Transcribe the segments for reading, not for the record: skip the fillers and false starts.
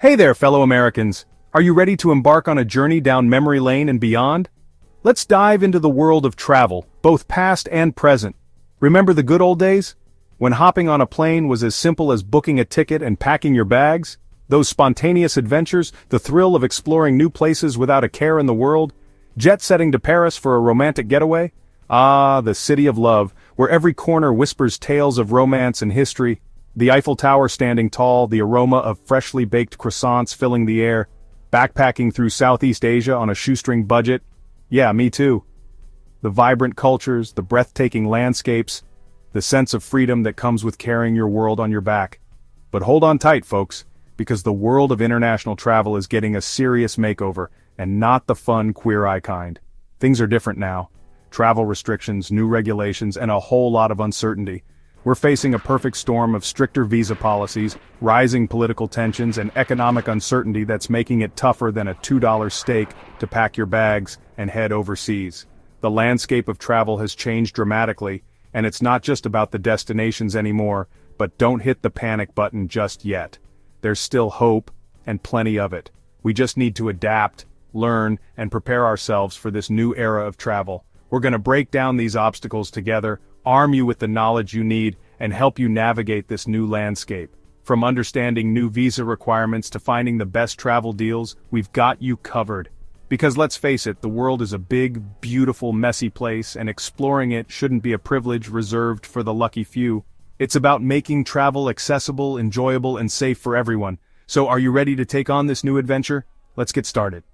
Hey there, fellow Americans. Are you ready to embark on a journey down memory lane and beyond? Let's dive into the world of travel, both past and present. Remember the good old days? When hopping on a plane was as simple as booking a ticket and packing your bags? Those spontaneous adventures, the thrill of exploring new places without a care in the world? Jet-setting to Paris for a romantic getaway? Ah, the city of love, where every corner whispers tales of romance and history. The Eiffel Tower standing tall, the aroma of freshly baked croissants filling the air. Backpacking through Southeast Asia on a shoestring budget? Yeah, me too. The vibrant cultures, the breathtaking landscapes, the sense of freedom that comes with carrying your world on your back. But hold on tight, folks, because the world of international travel is getting a serious makeover, and not the fun queer eye kind. Things are different now. Travel restrictions, new regulations, and a whole lot of uncertainty. We're facing a perfect storm of stricter visa policies, rising political tensions, and economic uncertainty that's making it tougher than a $2 steak to pack your bags and head overseas. The landscape of travel has changed dramatically, and it's not just about the destinations anymore, but don't hit the panic button just yet. There's still hope, and plenty of it. We just need to adapt, learn, and prepare ourselves for this new era of travel. We're going to break down these obstacles together, arm you with the knowledge you need, and help you navigate this new landscape. From understanding new visa requirements to finding the best travel deals, we've got you covered. Because let's face it, the world is a big, beautiful, messy place, and exploring it shouldn't be a privilege reserved for the lucky few. It's about making travel accessible, enjoyable, and safe for everyone. So are you ready to take on this new adventure? Let's get started.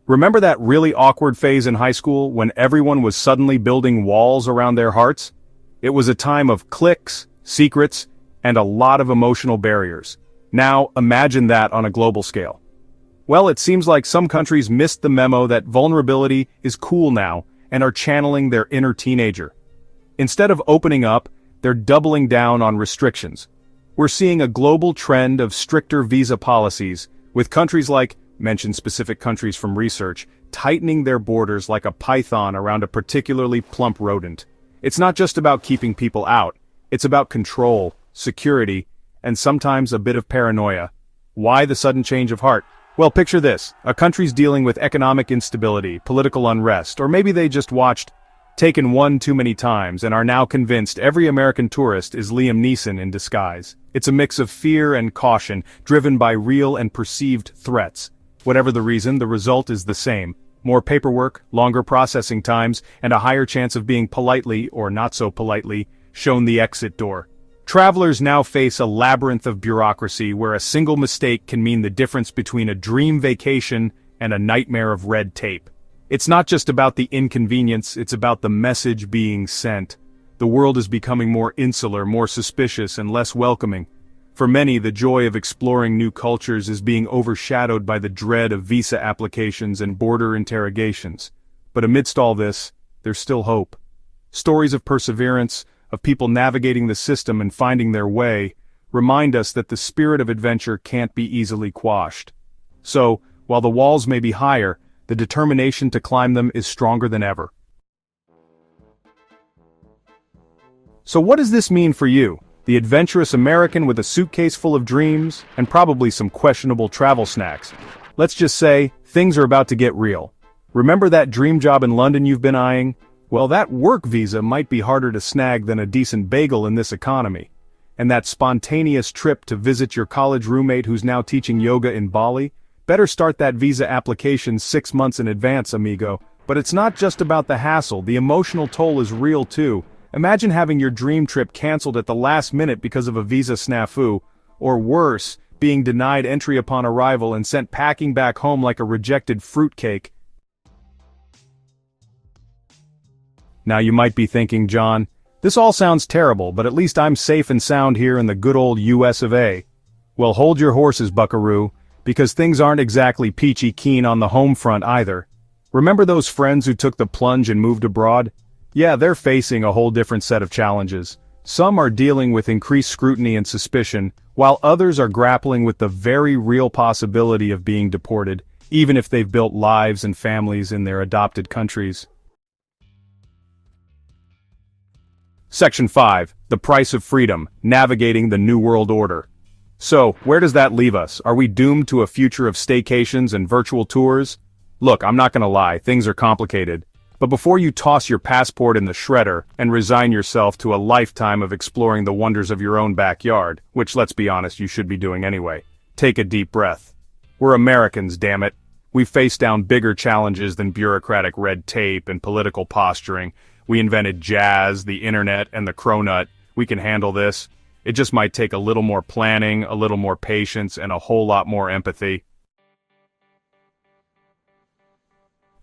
Remember that really awkward phase in high school when everyone was suddenly building walls around their hearts? It was a time of cliques, secrets, and a lot of emotional barriers. Now, imagine that on a global scale. Well, it seems like some countries missed the memo that vulnerability is cool now and are channeling their inner teenager. Instead of opening up, they're doubling down on restrictions. We're seeing a global trend of stricter visa policies, with countries like, mention specific countries from research, tightening their borders like a python around a particularly plump rodent. It's not just about keeping people out, it's about control, security, and sometimes a bit of paranoia. Why the sudden change of heart? Well, picture this, a country's dealing with economic instability, political unrest, or maybe they just watched Taken one too many times and are now convinced every American tourist is Liam Neeson in disguise. It's a mix of fear and caution, driven by real and perceived threats. Whatever the reason, the result is the same. More paperwork, longer processing times, and a higher chance of being politely, or not so politely, shown the exit door. Travelers now face a labyrinth of bureaucracy where a single mistake can mean the difference between a dream vacation and a nightmare of red tape. It's not just about the inconvenience, it's about the message being sent. The world is becoming more insular, more suspicious, and less welcoming. For many, the joy of exploring new cultures is being overshadowed by the dread of visa applications and border interrogations. But amidst all this, there's still hope. Stories of perseverance, of people navigating the system and finding their way, remind us that the spirit of adventure can't be easily quashed. So, while the walls may be higher, the determination to climb them is stronger than ever. So what does this mean for you, the adventurous American with a suitcase full of dreams, and probably some questionable travel snacks? Let's just say, things are about to get real. Remember that dream job in London you've been eyeing? Well, that work visa might be harder to snag than a decent bagel in this economy. And that spontaneous trip to visit your college roommate who's now teaching yoga in Bali? Better start that visa application 6 months in advance, amigo. But it's not just about the hassle, the emotional toll is real too. Imagine having your dream trip canceled at the last minute because of a visa snafu, or worse, being denied entry upon arrival and sent packing back home like a rejected fruitcake. Now you might be thinking, John, this all sounds terrible, but at least I'm safe and sound here in the good old US of A. Well, hold your horses, buckaroo, because things aren't exactly peachy keen on the home front either. Remember those friends who took the plunge and moved abroad? Yeah, they're facing a whole different set of challenges. Some are dealing with increased scrutiny and suspicion, while others are grappling with the very real possibility of being deported, even if they've built lives and families in their adopted countries. Section 5. The Price of Freedom, Navigating the New World Order. So, where does that leave us? Are we doomed to a future of staycations and virtual tours? Look, I'm not gonna lie, things are complicated. But before you toss your passport in the shredder and resign yourself to a lifetime of exploring the wonders of your own backyard, which let's be honest, you should be doing anyway, take a deep breath. We're Americans, damn it. We've faced down bigger challenges than bureaucratic red tape and political posturing. We invented jazz, the internet, and the cronut. We can handle this. It just might take a little more planning, a little more patience, and a whole lot more empathy.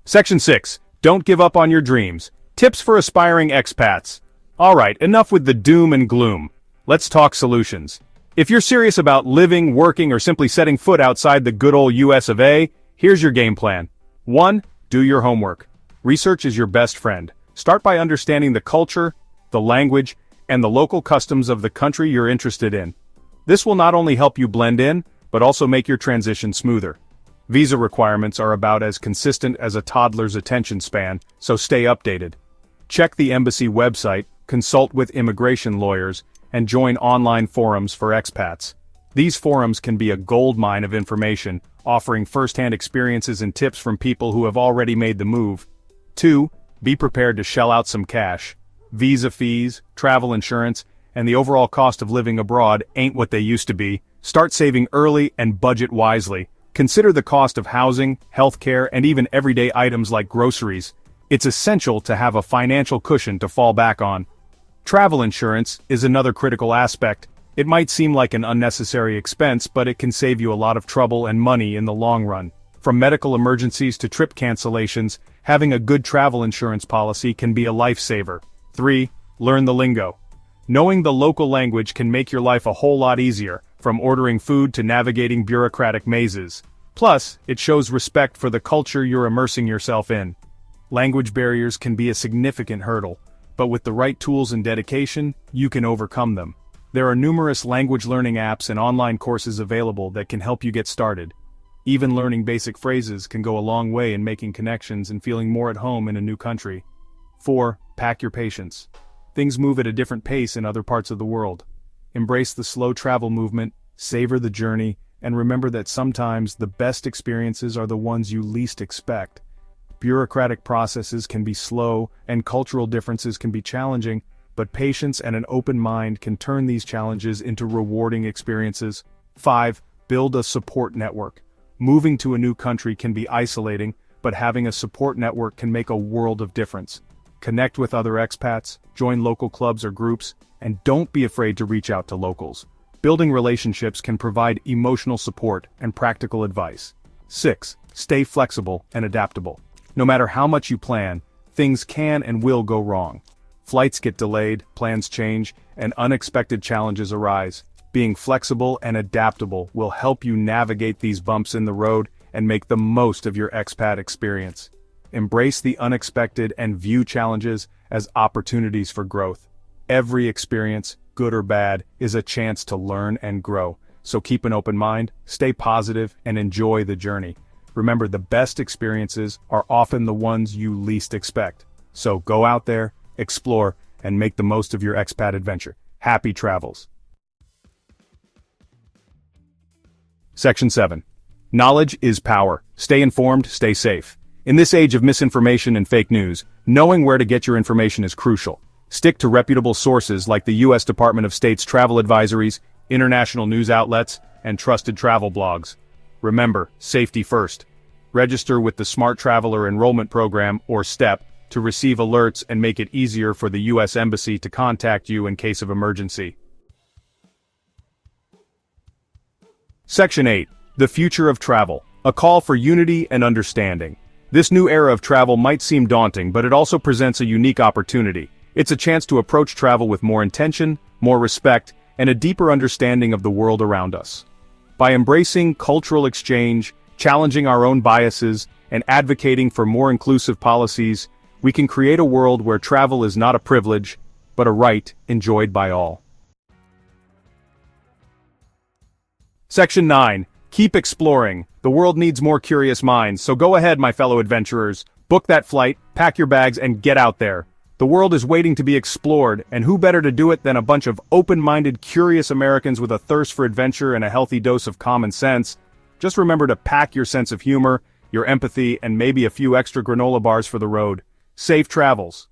Section 6. Don't give up on your dreams. Tips for aspiring expats. Alright, enough with the doom and gloom. Let's talk solutions. If you're serious about living, working, or simply setting foot outside the good old US of A, here's your game plan. 1. Do your homework. Research is your best friend. Start by understanding the culture, the language, and the local customs of the country you're interested in. This will not only help you blend in, but also make your transition smoother. Visa requirements are about as consistent as a toddler's attention span, so stay updated. Check the embassy website, consult with immigration lawyers, and join online forums for expats. These forums can be a goldmine of information, offering first-hand experiences and tips from people who have already made the move. 2. Be prepared to shell out some cash. Visa fees, travel insurance, and the overall cost of living abroad ain't what they used to be. Start saving early and budget wisely. Consider the cost of housing, healthcare, and even everyday items like groceries. It's essential to have a financial cushion to fall back on. Travel insurance is another critical aspect. It might seem like an unnecessary expense, but it can save you a lot of trouble and money in the long run. From medical emergencies to trip cancellations, having a good travel insurance policy can be a lifesaver. 3. Learn the lingo. Knowing the local language can make your life a whole lot easier, from ordering food to navigating bureaucratic mazes. Plus, it shows respect for the culture you're immersing yourself in. Language barriers can be a significant hurdle, but with the right tools and dedication, you can overcome them. There are numerous language learning apps and online courses available that can help you get started. Even learning basic phrases can go a long way in making connections and feeling more at home in a new country. 4. Pack your patience. Things move at a different pace in other parts of the world. Embrace the slow travel movement, savor the journey, and remember that sometimes the best experiences are the ones you least expect. Bureaucratic processes can be slow, and cultural differences can be challenging, but patience and an open mind can turn these challenges into rewarding experiences. 5. Build a support network. Moving to a new country can be isolating, but having a support network can make a world of difference. Connect with other expats, join local clubs or groups, and don't be afraid to reach out to locals. Building relationships can provide emotional support and practical advice. 6. Stay flexible and adaptable. No matter how much you plan, things can and will go wrong. Flights get delayed, plans change, and unexpected challenges arise. Being flexible and adaptable will help you navigate these bumps in the road and make the most of your expat experience. Embrace the unexpected and view challenges as opportunities for growth. Every experience, good or bad, is a chance to learn and grow. So keep an open mind, stay positive, and enjoy the journey. Remember, the best experiences are often the ones you least expect. So go out there, explore, and make the most of your expat adventure. Happy travels. Section 7. Knowledge is power. Stay informed, stay safe. In this age of misinformation and fake news, knowing where to get your information is crucial. Stick to reputable sources like the U.S. Department of State's travel advisories, international news outlets, and trusted travel blogs. Remember, safety first. Register with the Smart Traveler Enrollment Program, or STEP, to receive alerts and make it easier for the U.S. Embassy to contact you in case of emergency. Section 8. The Future of Travel. A call for unity and understanding. This new era of travel might seem daunting, but it also presents a unique opportunity. It's a chance to approach travel with more intention, more respect, and a deeper understanding of the world around us. By embracing cultural exchange, challenging our own biases, and advocating for more inclusive policies, we can create a world where travel is not a privilege, but a right enjoyed by all. Section 9. Keep exploring. The world needs more curious minds, so go ahead, my fellow adventurers. Book that flight, pack your bags, and get out there. The world is waiting to be explored, and who better to do it than a bunch of open-minded, curious Americans with a thirst for adventure and a healthy dose of common sense. Just remember to pack your sense of humor, your empathy, and maybe a few extra granola bars for the road. Safe travels.